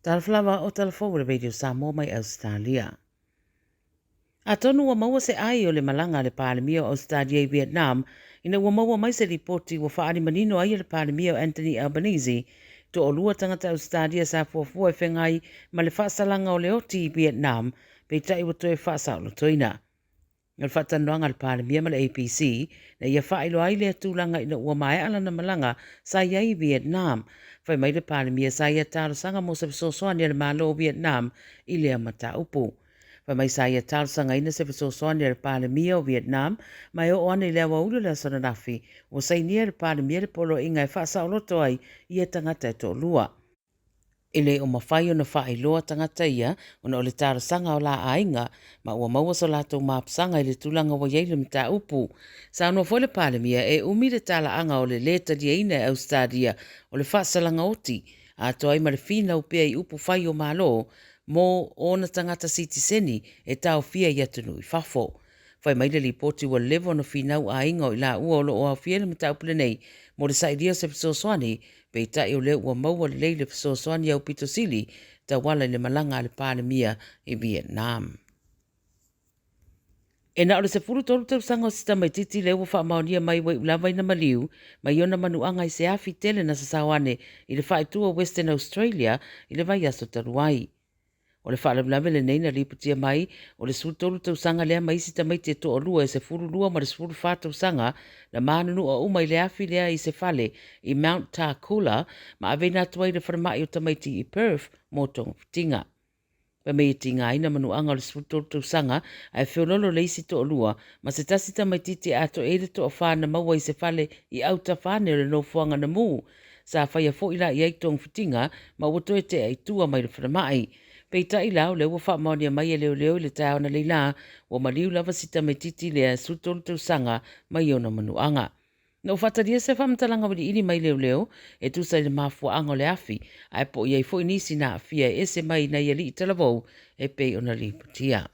Tala Fou le radio Samoa mai Ausetalia. A tonu wa maua se ai o le malanga le palemia o Ausetalia i Vietnam, ina wa maua mai se ripoti wa whaari manino ai le palemia o Anthony Albanese, to o lua tangata Ausetalia sa fuafua e whengai ma le whaasalanga o le oti i Vietnam, pe tai wa toe whaasa o lo toina. Ngal whatanuanga le palemia ma le APC, na ia whailo ai le atulanga ina ua mai ala na malanga sa iai Vietnam, whai mai le palemia sa ia talo sanga mo se visosoani le malo o Vietnam i lea mata upu. Whai mai sa ia talo sanga ina se visosoani le palemia o Vietnam, mai o oane lea waulu lea sonanafi, o sa inia le palemia le polo inga e whaasa o loto ai i e tangata e to lua. Ile o mawhai o na whae loa tangata ia, o na o le tāra sanga o la ainga, ma ua maua so lātou māpsanga i le tūlanga wa iei le mta upu. Sa anua fo le palemia e umi le tāla anga o le leta dia ina e Ausetalia o le whaasalanga oti, a toa ima le whina upea i upu whai o malo, mō o na tangata sitiseni e tau fia i atunu i whafo. Whai mai le ripoti wa levo na whinau a inga o i la ua o lo o a fia le mta upu le nei, mo le sairia se fisosoani, pe tai o le ua maua le leile fisosoani au pitosili, ta wala le malanga le palemia i Vietnam. E na ole se furu tolu tau sanga o sita mai titi le ua wha maonia mai wai ulawa ina maliu, mai ona manuanga i se afi tele na sasawane i le whaetua Western Australia i le vai aso taruai. O le whaalamlawe le neina riputia mai, o le sutolu tau sanga lea mai sita mai te to o lua e se furu lua ma le furu whātau sanga na mānunu o umai le afi lea i se whale i Mount Tarcoola ma avena tuai le wharamai o tamaiti i Perth mō tonga putinga. Pa mei tinga ina manuanga o le sutolu tau sanga ai whiololo le isi to o lua ma se tasita mai titi ato e le to o whāna maua i se whale i auta whāne o le nofuanga na mū. Sa whaia fo ila i aitonga putinga ma wato e te ai tua mai le wharamai. Peita i lau le ua whaamaonia mai e leo leo le tau na leila o maliu lava sita me titi lea sutolu tau sanga mai o na manuanga. Na whataria se whamtalanga wali ini mai leo leo e tusa i le mafua ango le afi ai po iai fo inisi na afia e se mai na iali i talavou e pei o na liputia.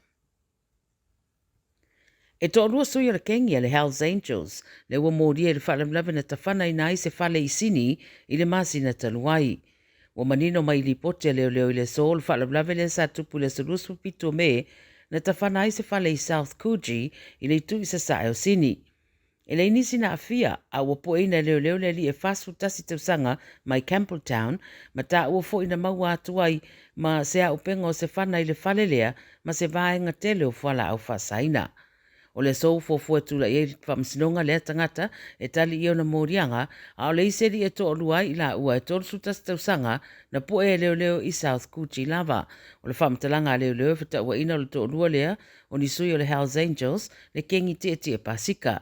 E to rua sui o kengi le Hells Angels le ua mōria i le whalamlawe na tawhana i nai se whale i sini i le masi na taluai. Wa manino mai li pote leo leo i le sol whalamlawe le sa tupu le salusu pito me na tawhana i se whale i South Coogee i le tu i sa sae o sini. E le inisi na afia a ua po ina leo leo le li e fasu tasi tausanga mai Campbelltown ma ta ua fo ina maua atuai ma se a upenga o se whana i le whale lea ma se vaenga tele o whala au whasaina. O le sou fofua tula i e whamsinonga lea tangata e tali i ona mōrianga, a o le iseri e to o luai i la ua e tolu sutas tausanga na po e leo leo i South Coogee lava. O le whamtalanga leo leo fita ua ina o le to o lua lea o ni sui o le Hells Angels le kengi te pasika.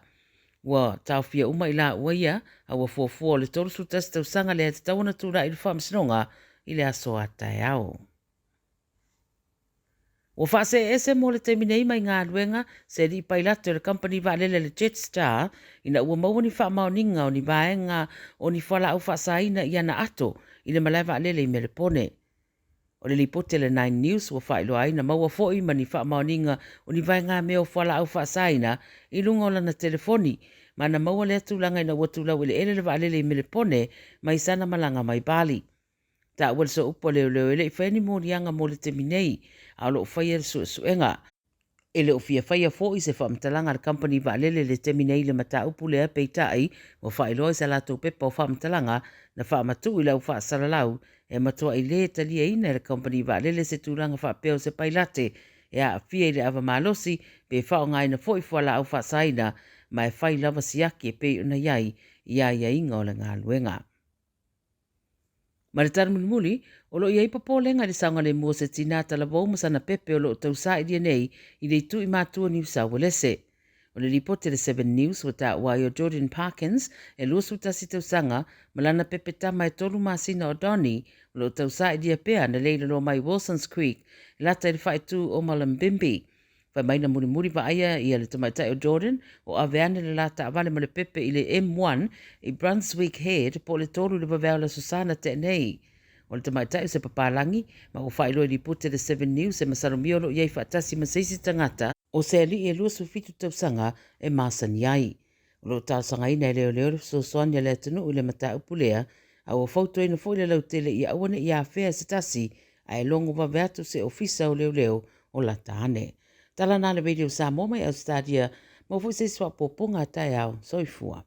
Ua tau fia uma i la ua ia a ua fofua o le tolu sutas tausanga lea te tawana tula i le whamsinonga i le aso atai au. O whaase ese mo le teminei mai ngā luenga se li pailate le company vaalele le Jetstar ina ua maua ni wha maoninga o ni vaenga o ni whala au whaasaina i ana ato i le malai vaalele i Melepone. O le lipote le 9 News ua whailo aina maua foi ma ni wha maoninga o ni vaenga meo whala au whaasaina i lunga o lana telefoni ma na maua le atulanga ina ua tulau ile ele le vaalele i Melepone mai sana malanga mai Bali. Ta ua so upo leo leo ele i whaeni mōrianga mo le teminei a lo whaia suenga. Ele o fia whaia fo i se whamtalanga le company vaalele le teminei le mata upu lea peitai o whaeloa i sa lato pepa o whamtalanga na whaamatu i lau whaasalalau e matua i le talia ina le company vaalele se tūranga whaapeo se pailate e a fia i le ava malosi pe whao ngai na fo i whala au whaasaina ma e whai lava siaki e pei una iai ia inga o le ngā luenga. Ma le taramuli, o lo iai papolenga le saunga le mua se tina talavou masana pepe o lo tausa i dia nei i le tu i mātua New South Wales. O le lipote le 7 News o ta wai o Jordan Parkins e luasu tasi tausanga malana pepe tama e tolu masina o Doni o lo tausa i dia pea na leila lo mai Wilson's Creek lata i le whaetu o Malambimbi. Whai maina muri wa aia i le tamaitai o Jordan o aveane le lata avale ma le pepe i le M1 i Brunswick Head po le tolu le waveala Susana te nei. O le tamaitai o se papalangi ma o whaelo i pute le 7 News e masaromiolo iei whaatasi masaisi tangata o se ali e lua sufitu tausanga e masan iai. O lo tausanga ina e leo leo so soania le atunu u le mata upulea a o fauto ina fo i le lautele i awane i a fea se tasi ai longo vave atu se ofisa o leo o la tane. Tala nā le radio Samoa mai Ausetalia, mo fu se swa poponga tai au, soifua.